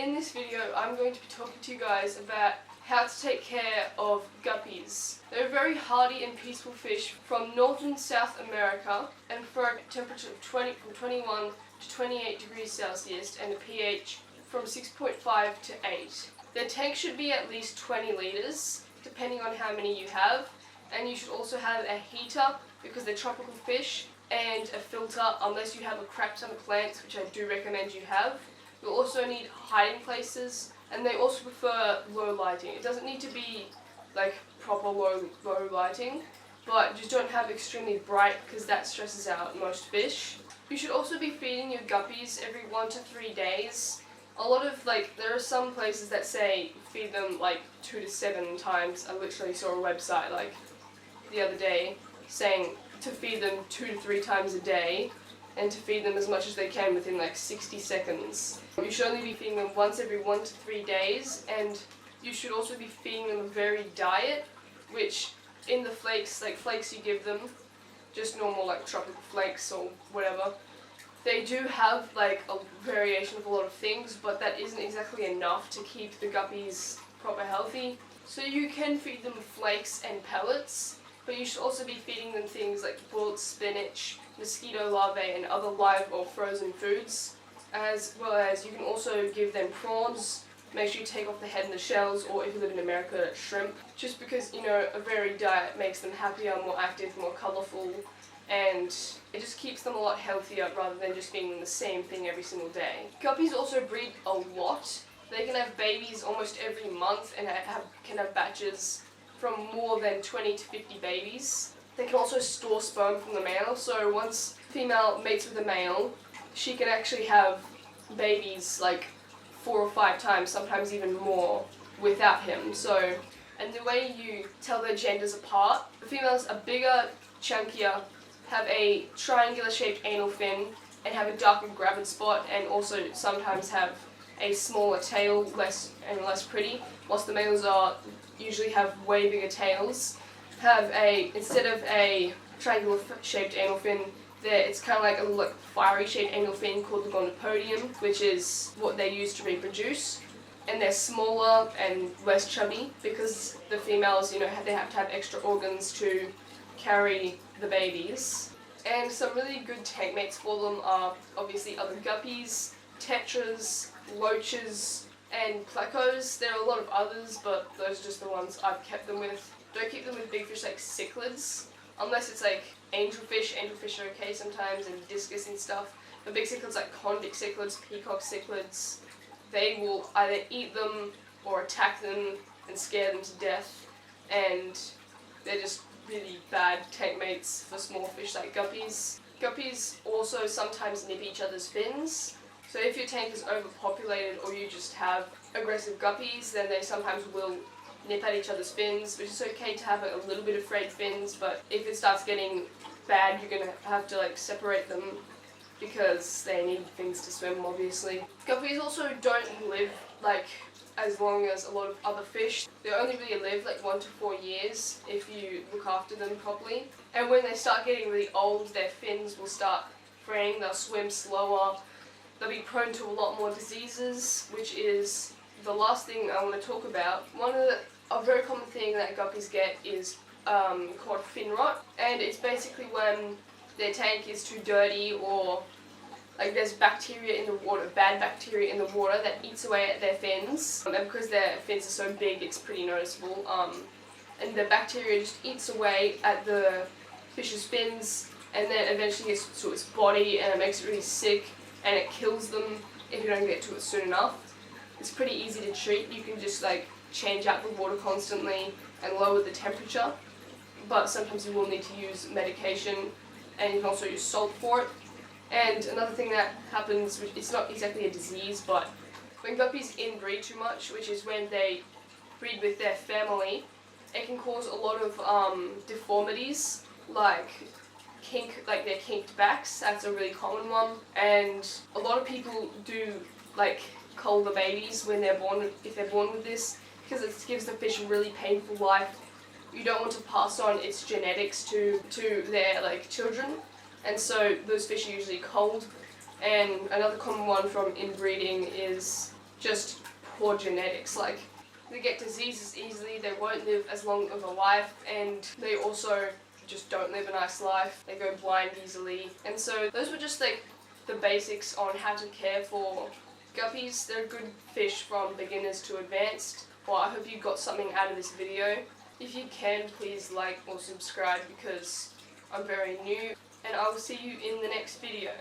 In this video, I'm going to be talking to you guys about how to take care of guppies. They're a very hardy and peaceful fish from North and South America, and for a temperature of from 21 to 28 degrees Celsius and a pH from 6.5 to 8. Their tank should be at least 20 litres, depending on how many you have, and you should also have a heater because they're tropical fish, and a filter unless you have a crap ton of plants, which I do recommend you have. You'll also need hiding places, and they also prefer low lighting. It doesn't need to be like proper low lighting, but just don't have extremely bright because that stresses out most fish. You should also be feeding your guppies every 1 to 3 days. A lot of there are some places that say feed them 2 to 7 times. I literally saw a website the other day saying to feed them 2 to 3 times a day, and to feed them as much as they can within 60 seconds. You should only be feeding them once every 1 to 3 days, and you should also be feeding them a varied diet, which in the flakes, flakes you give them, just normal tropical flakes or whatever, they do have a variation of a lot of things, but that isn't exactly enough to keep the guppies proper healthy. So you can feed them flakes and pellets, but you should also be feeding them things like boiled spinach, mosquito larvae, and other live or frozen foods, as well as you can also give them prawns. Make sure you take off the head and the shells, or if you live in America, shrimp, just because a varied diet makes them happier, more active, more colourful, and it just keeps them a lot healthier rather than just feeding them the same thing every single day. Guppies also breed a lot. They can have babies almost every month and can have batches from more than 20 to 50 babies. They can also store sperm from the male, so once female mates with a male, she can actually have babies 4 or 5 times, sometimes even more, without him. And the way you tell their genders apart, the females are bigger, chunkier, have a triangular shaped anal fin, and have a darker gravid spot, and also sometimes have a smaller tail, less pretty, whilst the males usually have way bigger tails. Instead of a triangular shaped anal fin, it's kind of a little fiery shaped anal fin called the gonopodium, which is what they use to reproduce. And they're smaller and less chubby because the females, they have to have extra organs to carry the babies. And some really good tank mates for them are obviously other guppies, tetras, loaches, and plecos. There are a lot of others, but those are just the ones I've kept them with. Don't keep them with big fish like cichlids, unless it's angelfish. Angelfish are okay sometimes, and discus and stuff. But big cichlids like convict cichlids, peacock cichlids, they will either eat them or attack them and scare them to death, and they're just really bad tank mates for small fish like guppies. Guppies also sometimes nip each other's fins. So if your tank is overpopulated or you just have aggressive guppies, then they sometimes will nip at each other's fins, which is okay to have a little bit of frayed fins, but if it starts getting bad, you're going to have to separate them because they need things to swim, obviously. Guppies also don't live as long as a lot of other fish. They only really live 1 to 4 years if you look after them properly. And when they start getting really old, their fins will start fraying, they'll swim slower, they'll be prone to a lot more diseases, which is the last thing I want to talk about. A very common thing that guppies get is called fin rot, and it's basically when their tank is too dirty, or there's bacteria in the water, bad bacteria in the water that eats away at their fins, and because their fins are so big, it's pretty noticeable, and the bacteria just eats away at the fish's fins, and then eventually gets to its body, and it makes it really sick, and it kills them if you don't get to it soon enough. It's pretty easy to treat. You can just change out the water constantly and lower the temperature, but sometimes you will need to use medication, and you can also use salt for it. And another thing that happens, which it's not exactly a disease, but when guppies inbreed too much, which is when they breed with their family, it can cause a lot of deformities, like their kinked backs. That's a really common one, and a lot of people do cull the babies when they're born, if they're born with this, because it gives the fish a really painful life. You don't want to pass on its genetics to their children, and so those fish are usually culled. And another common one from inbreeding is just poor genetics. Like, they get diseases easily, they won't live as long of a life, and they also just don't live a nice life. They go blind easily. And so those were just like the basics on how to care for guppies. They're good fish from beginners to advanced. Well, I hope you got something out of this video. If you can, please like or subscribe because I'm very new, and I will see you in the next video.